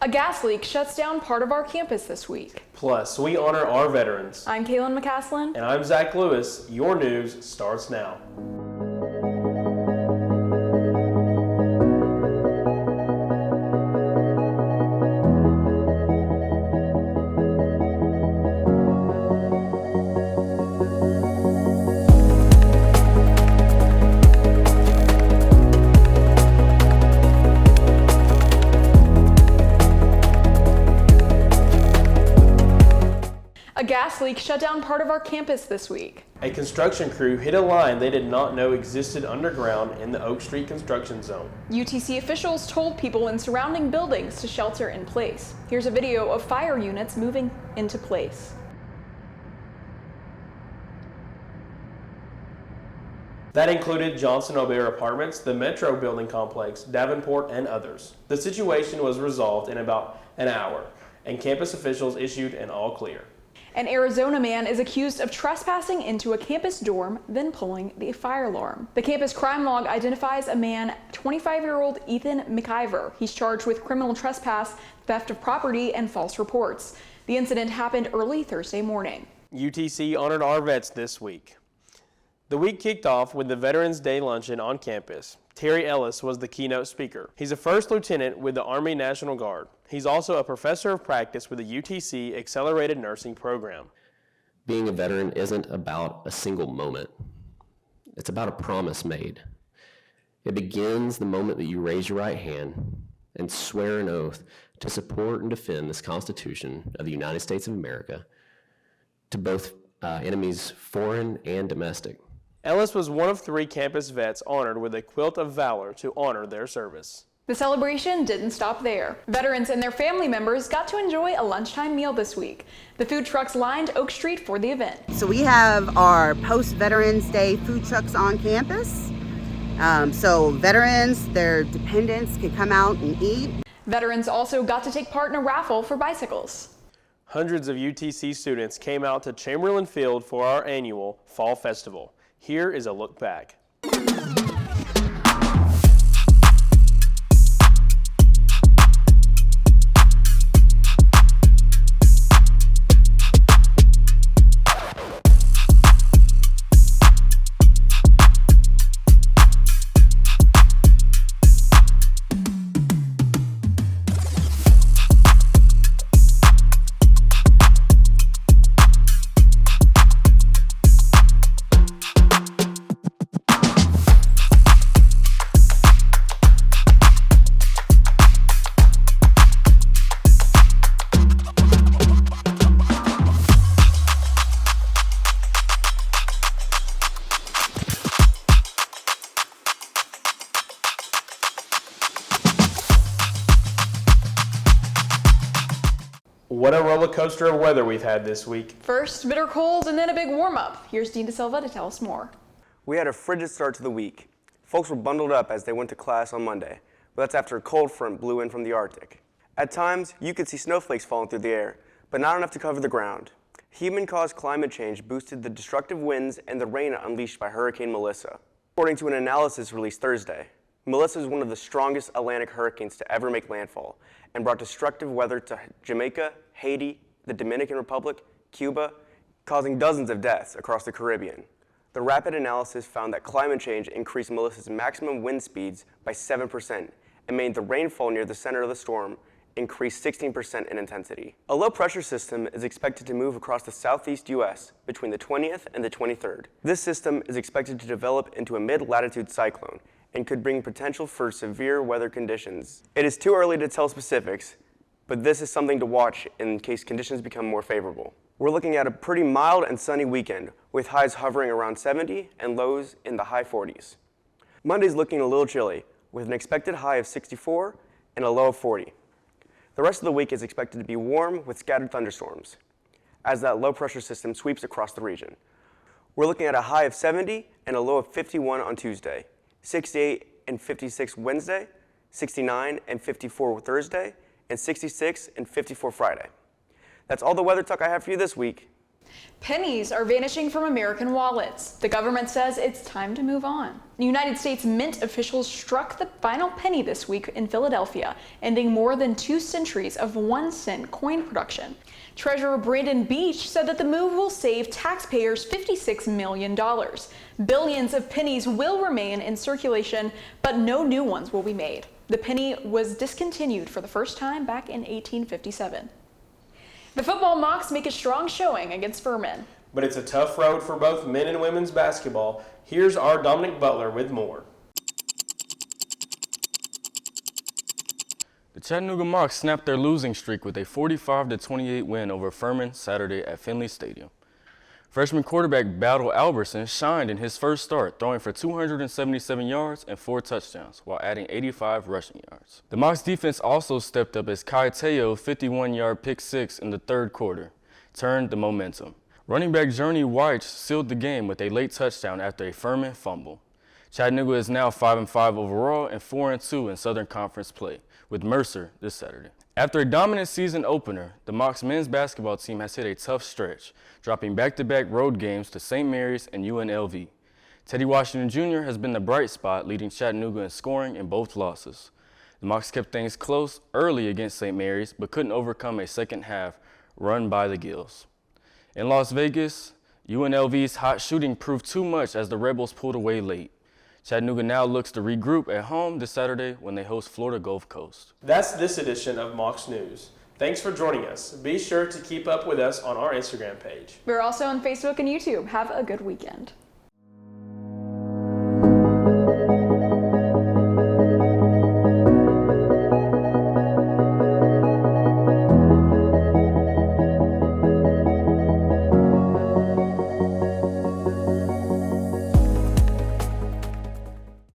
A gas leak shuts down part of our campus this week. Plus, we honor our veterans. I'm Kaylin McCaslin. And I'm Zach Lewis. Your news starts now. A gas leak shut down part of our campus this week. A construction crew hit a line they did not know existed underground in the Oak Street construction zone. UTC officials told people in surrounding buildings to shelter in place. Here's a video of fire units moving into place. That included Johnson O'Bear Apartments, the Metro Building Complex, Davenport, and others. The situation was resolved in about an hour, and campus officials issued an all clear. An Arizona man is accused of trespassing into a campus dorm, then pulling the fire alarm. The campus crime log identifies a man, 25-year-old Ethan McIver. He's charged with criminal trespass, theft of property, and false reports. The incident happened early Thursday morning. UTC honored our vets this week. The week kicked off with the Veterans Day luncheon on campus. Terry Ellis was the keynote speaker. He's a first lieutenant with the Army National Guard. He's also a professor of practice with the UTC Accelerated Nursing Program. Being a veteran isn't about a single moment. It's about a promise made. It begins the moment that you raise your right hand and swear an oath to support and defend this Constitution of the United States of America to both enemies, foreign and domestic. Ellis was one of 3 campus vets honored with a quilt of valor to honor their service. The celebration didn't stop there. Veterans and their family members got to enjoy a lunchtime meal this week. The food trucks lined Oak Street for the event. So we have our post-Veterans Day food trucks on campus. So veterans, their dependents can come out and eat. Veterans also got to take part in a raffle for bicycles. Hundreds of UTC students came out to Chamberlain Field for our annual Fall Festival. Here is a look back. What a roller coaster of weather we've had this week. First, bitter cold and then a big warm-up. Here's Dean DeSilva to tell us more. We had a frigid start to the week. Folks were bundled up as they went to class on Monday, but that's after a cold front blew in from the Arctic. At times, you could see snowflakes falling through the air, but not enough to cover the ground. Human-caused climate change boosted the destructive winds and the rain unleashed by Hurricane Melissa. According to an analysis released Thursday, Melissa is one of the strongest Atlantic hurricanes to ever make landfall and brought destructive weather to Jamaica, Haiti, the Dominican Republic, Cuba, causing dozens of deaths across the Caribbean. The rapid analysis found that climate change increased Melissa's maximum wind speeds by 7% and made the rainfall near the center of the storm increase 16% in intensity. A low-pressure system is expected to move across the southeast U.S. between the 20th and the 23rd. This system is expected to develop into a mid-latitude cyclone and could bring potential for severe weather conditions. It is too early to tell specifics, but this is something to watch in case conditions become more favorable. We're looking at a pretty mild and sunny weekend, with highs hovering around 70 and lows in the high 40s. Monday's looking a little chilly, with an expected high of 64 and a low of 40. The rest of the week is expected to be warm with scattered thunderstorms, as that low-pressure system sweeps across the region. We're looking at a high of 70 and a low of 51 on Tuesday, 68 and 56 Wednesday, 69 and 54 Thursday, and 66 and 54 Friday. That's all the weather talk I have for you this week. Pennies are vanishing from American wallets. The government says it's time to move on. United States Mint officials struck the final penny this week in Philadelphia, ending more than 2 centuries of 1-cent coin production. Treasurer Brandon Beach said that the move will save taxpayers $56 million. Billions of pennies will remain in circulation, but no new ones will be made. The penny was discontinued for the first time back in 1857. The football Mocs make a strong showing against Furman. But it's a tough road for both men and women's basketball. Here's our Dominic Butler with more. The Chattanooga Mocs snapped their losing streak with a 45-28 win over Furman Saturday at Finley Stadium. Freshman quarterback Battle Albertson shined in his first start, throwing for 277 yards and 4 touchdowns, while adding 85 rushing yards. The Mocs defense also stepped up as Kai Teo's 51-yard pick six in the third quarter turned the momentum. Running back Journey White sealed the game with a late touchdown after a Furman fumble. Chattanooga is now 5-5 overall and 4-2 in Southern Conference play, with Mercer this Saturday. After a dominant season opener, the Mocs men's basketball team has hit a tough stretch, dropping back-to-back road games to St. Mary's and UNLV. Teddy Washington Jr. has been the bright spot, leading Chattanooga in scoring in both losses. The Mocs kept things close early against St. Mary's, but couldn't overcome a second-half run by the Gills. In Las Vegas, UNLV's hot shooting proved too much as the Rebels pulled away late. Chattanooga now looks to regroup at home this Saturday when they host Florida Gulf Coast. That's this edition of Mocs News. Thanks for joining us. Be sure to keep up with us on our Instagram page. We're also on Facebook and YouTube. Have a good weekend.